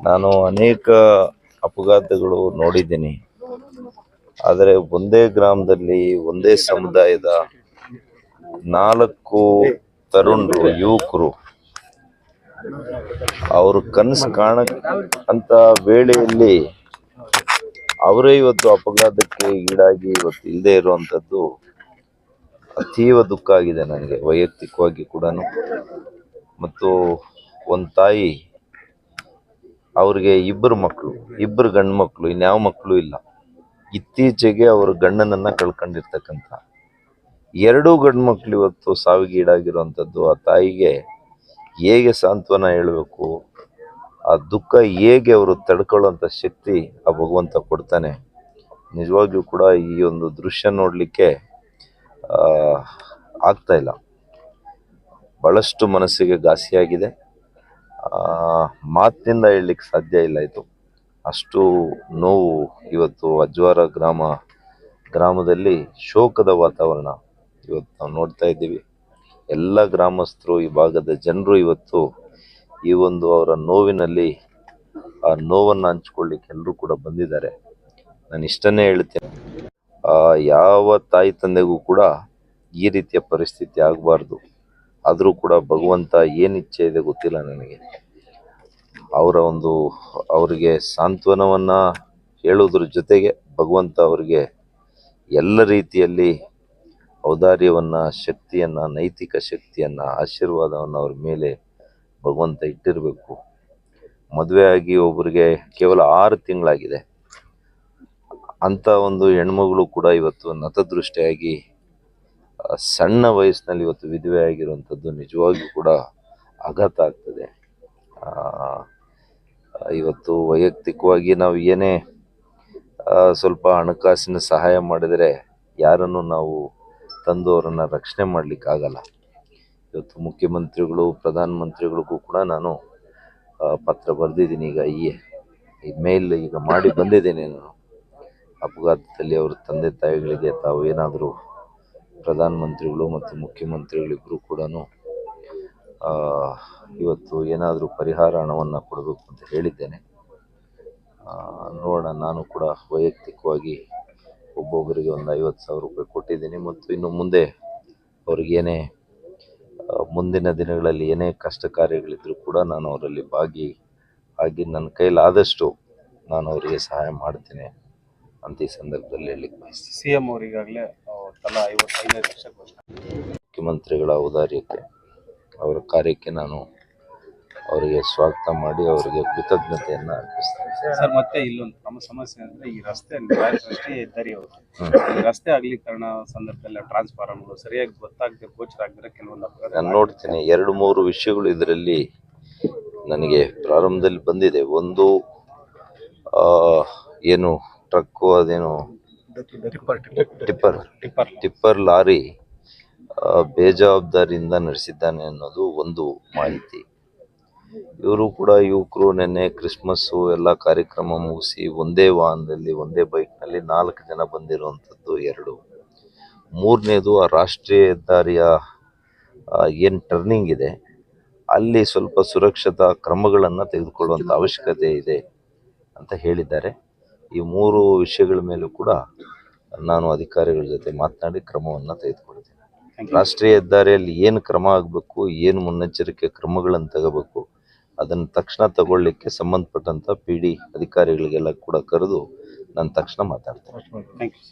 ನಾನು ಅನೇಕ ಅಪಘಾತಗಳು ನೋಡಿದ್ದೀನಿ. ಆದರೆ ಒಂದೇ ಗ್ರಾಮದಲ್ಲಿ ಒಂದೇ ಸಮುದಾಯದ 4 ತರುಣರು, ಯುವಕರು ಅವರು ಕನಸು ಕಾಣಂತ ವೇಳೆಯಲ್ಲಿ ಅವರೇ ಇವತ್ತು ಅಪಘಾತಕ್ಕೆ ಈಡಾಗಿ ಇವತ್ತು ಇಲ್ಲದೆ ಇರುವಂಥದ್ದು ಅತೀವ ದುಃಖ ಆಗಿದೆ ನನಗೆ, ವೈಯಕ್ತಿಕವಾಗಿ ಕೂಡ. ಮತ್ತು ಒಂದು ತಾಯಿ, ಅವ್ರಿಗೆ 2 ಮಕ್ಕಳು, 2 ಗಂಡು ಮಕ್ಕಳು, ಇನ್ಯಾವ ಮಕ್ಕಳು ಇಲ್ಲ. ಇತ್ತೀಚೆಗೆ ಅವರು ಗಂಡನನ್ನ ಕಳ್ಕೊಂಡಿರ್ತಕ್ಕಂಥ 2 ಗಂಡು ಮಕ್ಕಳು ಇವತ್ತು ಸಾವಿಗೆ ಈಡಾಗಿರುವಂಥದ್ದು. ಆ ತಾಯಿಗೆ ಹೇಗೆ ಸಾಂತ್ವನ ಹೇಳಬೇಕು, ಆ ದುಃಖ ಹೇಗೆ ಅವರು ತಡ್ಕೊಳ್ಳುವಂಥ ಶಕ್ತಿ ಆ ಭಗವಂತ ಕೊಡ್ತಾನೆ. ನಿಜವಾಗ್ಲೂ ಕೂಡ ಈ ಒಂದು ದೃಶ್ಯ ನೋಡಲಿಕ್ಕೆ ಆಗ್ತಾ ಇಲ್ಲ. ಬಹಳಷ್ಟು ಮನಸ್ಸಿಗೆ ಘಾಸಿಯಾಗಿದೆ. ಮಾತಿನಿಂದ ಹೇಳಲಿಕ್ಕೆ ಸಾಧ್ಯ ಇಲ್ಲ. ಇದು ಅಷ್ಟು ನೋವು. ಇವತ್ತು ಅಜ್ವಾರ ಗ್ರಾಮದಲ್ಲಿ ಶೋಕದ ವಾತಾವರಣ ಇವತ್ತು ನಾವು ನೋಡ್ತಾ ಇದ್ದೀವಿ. ಎಲ್ಲ ಗ್ರಾಮಸ್ಥರು, ಈ ಭಾಗದ ಜನರು ಇವತ್ತು ಈ ಒಂದು ಅವರ ನೋವಿನಲ್ಲಿ ಆ ನೋವನ್ನು ಹಂಚ್ಕೊಳ್ಳಿಕ್ಕೆ ಎಲ್ಲರೂ ಕೂಡ ಬಂದಿದ್ದಾರೆ. ನಾನು ಇಷ್ಟನ್ನೇ ಹೇಳ್ತೇನೆ, ಯಾವ ತಾಯಿ ತಂದೆಗೂ ಕೂಡ ಈ ರೀತಿಯ ಪರಿಸ್ಥಿತಿ ಆಗಬಾರ್ದು. ಆದರೂ ಕೂಡ ಭಗವಂತ ಏನು ಇಚ್ಛೆ ಇದೆ ಗೊತ್ತಿಲ್ಲ ನನಗೆ. ಅವರಿಗೆ ಸಾಂತ್ವನವನ್ನು ಹೇಳೋದ್ರ ಜೊತೆಗೆ ಭಗವಂತ ಅವರಿಗೆ ಎಲ್ಲ ರೀತಿಯಲ್ಲಿ ಔದಾರ್ಯವನ್ನು, ಶಕ್ತಿಯನ್ನು, ನೈತಿಕ ಶಕ್ತಿಯನ್ನು, ಆಶೀರ್ವಾದವನ್ನು ಅವ್ರ ಮೇಲೆ ಭಗವಂತ ಇಟ್ಟಿರಬೇಕು. ಮದುವೆ ಆಗಿ ಒಬ್ಬರಿಗೆ ಕೇವಲ 6 ತಿಂಗಳಾಗಿದೆ. ಅಂಥ ಒಂದು ಹೆಣ್ಮಗಳು ಕೂಡ ಇವತ್ತು ನತದೃಷ್ಟಿಯಾಗಿ ಸಣ್ಣ ವಯಸ್ಸಿನಲ್ಲಿ ಇವತ್ತು ವಿಧವೆ ಆಗಿರುವಂಥದ್ದು ನಿಜವಾಗಿಯೂ ಕೂಡ ಆಘಾತ ಆಗ್ತದೆ. ಇವತ್ತು ವೈಯಕ್ತಿಕವಾಗಿ ನಾವು ಏನೇ ಸ್ವಲ್ಪ ಹಣಕಾಸಿನ ಸಹಾಯ ಮಾಡಿದರೆ ಯಾರನ್ನು ನಾವು ತಂದು ಅವರನ್ನು ರಕ್ಷಣೆ ಮಾಡಲಿಕ್ಕಾಗಲ್ಲ. ಇವತ್ತು ಮುಖ್ಯಮಂತ್ರಿಗಳು, ಪ್ರಧಾನಮಂತ್ರಿಗಳಿಗೂ ಕೂಡ ನಾನು ಪತ್ರ ಬರೆದಿದ್ದೀನಿ. ಈಗ ಈ ಮೇಲ್ ಈಗ ಮಾಡಿ ಬಂದಿದ್ದೇನೆ. ನಾನು ಅಪಘಾತದಲ್ಲಿ ಅವರ ತಂದೆ ತಾಯಿಗಳಿಗೆ ತಾವು ಏನಾದರೂ ಪ್ರಧಾನಮಂತ್ರಿಗಳು ಮತ್ತು ಮುಖ್ಯಮಂತ್ರಿಗಳಿಬ್ಬರು ಕೂಡ ಇವತ್ತು ಏನಾದರೂ ಪರಿಹಾರ ಹಣವನ್ನು ಕೊಡಬೇಕು ಅಂತ ಹೇಳಿದ್ದೇನೆ. ನೋಡೋಣ. ನಾನು ಕೂಡ ವೈಯಕ್ತಿಕವಾಗಿ ಒಬ್ಬೊಬ್ಬರಿಗೆ ಒಂದು 50,000 ರೂಪಾಯಿ ಕೊಟ್ಟಿದ್ದೀನಿ. ಮತ್ತು ಇನ್ನು ಮುಂದೆ ಅವ್ರಿಗೇನೇ ಮುಂದಿನ ದಿನಗಳಲ್ಲಿ ಏನೇ ಕಷ್ಟ ಕಾರ್ಯಗಳಿದ್ರೂ ಕೂಡ ನಾನು ಅವರಲ್ಲಿ ಆಗಿ ನನ್ನ ಕೈಲಾದಷ್ಟು ನಾನು ಅವರಿಗೆ ಸಹಾಯ ಮಾಡ್ತೇನೆ ಅಂತ ಈ ಸಂದರ್ಭದಲ್ಲಿ ಹೇಳಲಿಕ್ಕೆ ಬಯಸ್ತೀನಿ. ಸಿಎಂ ಅವರು ಈಗಾಗಲೇ ತಲಾ 55 ಲಕ್ಷ ಮುಖ್ಯಮಂತ್ರಿಗಳ ಔದಾರ್ಯಕ್ಕೆ, ಅವರ ಕಾರ್ಯಕ್ಕೆ ನಾನು ಅವರಿಗೆ ಸ್ವಾಗತ ಮಾಡಿ ಅವರಿಗೆ ಕೃತಜ್ಞತೆಯನ್ನು ಅರ್ಪಿಸ್ತೇನೆ. ಸರ್, ಮತ್ತೆ ಇಲ್ಲೊಂದು ನಮ್ಮ ಸಮಸ್ಯೆ ಅಂದರೆ ಈ ರಸ್ತೆ ರಾಷ್ಟ್ರೀಯ ಹೆದ್ದಾರಿ ಅವರು ಈ ರಸ್ತೆ ಅಗಲೀಕರಣ ಸಂದರ್ಭದಲ್ಲಿ ಟ್ರಾನ್ಸ್ಫಾರ್ಮರ್ಗಳು ಸರಿಯಾಗಿ ಗೊತ್ತಾಗದೆ ಗೋಚರಾಗದೆ ಕೆಲವೊಂದು ನಾನು ನೋಡ್ತೀನಿ. 2-3 ವಿಷಯಗಳು ಇದರಲ್ಲಿ ನನಗೆ ಪ್ರಾರಂಭದಲ್ಲಿ ಬಂದಿದೆ. ಒಂದು, ಏನು ಟ್ರಕ್ಕು, ಅದೇನು ಟಿಪ್ಪರ್ ಲಾರಿ ಬೇಜವಾಬ್ದಾರಿಯಿಂದ ನಡೆಸಿದ್ದಾನೆ ಅನ್ನೋದು ಒಂದು ಮಾಹಿತಿ. ಇವರು ಕೂಡ ಯುವಕರು ನೆನ್ನೆ ಕ್ರಿಸ್ಮಸ್ಸು ಎಲ್ಲ ಕಾರ್ಯಕ್ರಮ ಮುಗಿಸಿ ಒಂದೇ ವಾಹನದಲ್ಲಿ, ಒಂದೇ ಬೈಕ್ನಲ್ಲಿ 4 ಜನ ಬಂದಿರುವಂಥದ್ದು 2. 3ನೇದು, ಆ ರಾಷ್ಟ್ರೀಯ ಹೆದ್ದಾರಿಯ ಏನು ಟರ್ನಿಂಗ್ ಇದೆ ಅಲ್ಲಿ ಸ್ವಲ್ಪ ಸುರಕ್ಷತಾ ಕ್ರಮಗಳನ್ನು ತೆಗೆದುಕೊಳ್ಳುವಂಥ ಅವಶ್ಯಕತೆ ಇದೆ ಅಂತ ಹೇಳಿದ್ದಾರೆ. ಈ 3 ವಿಷಯಗಳ ಮೇಲೂ ಕೂಡ ನಾನು ಅಧಿಕಾರಿಗಳ ಜೊತೆ ಮಾತನಾಡಿ ಕ್ರಮವನ್ನು ತೆಗೆದುಕೊಳ್ತೇನೆ. ರಾಷ್ಟ್ರೀಯ ಹೆದ್ದಾರಿಯಲ್ಲಿ ಏನು ಕ್ರಮ ಆಗಬೇಕು, ಏನು ಮುನ್ನೆಚ್ಚರಿಕೆ ಕ್ರಮಗಳನ್ನು ತಗೋಬೇಕು, ಅದನ್ನು ತಕ್ಷಣ ತಗೊಳ್ಳಿಕ್ಕೆ ಸಂಬಂಧಪಟ್ಟಂಥ PD ಅಧಿಕಾರಿಗಳಿಗೆಲ್ಲ ಕೂಡ ಕರೆದು ನಾನು ತಕ್ಷಣ ಮಾತಾಡ್ತೇನೆ. Thank you.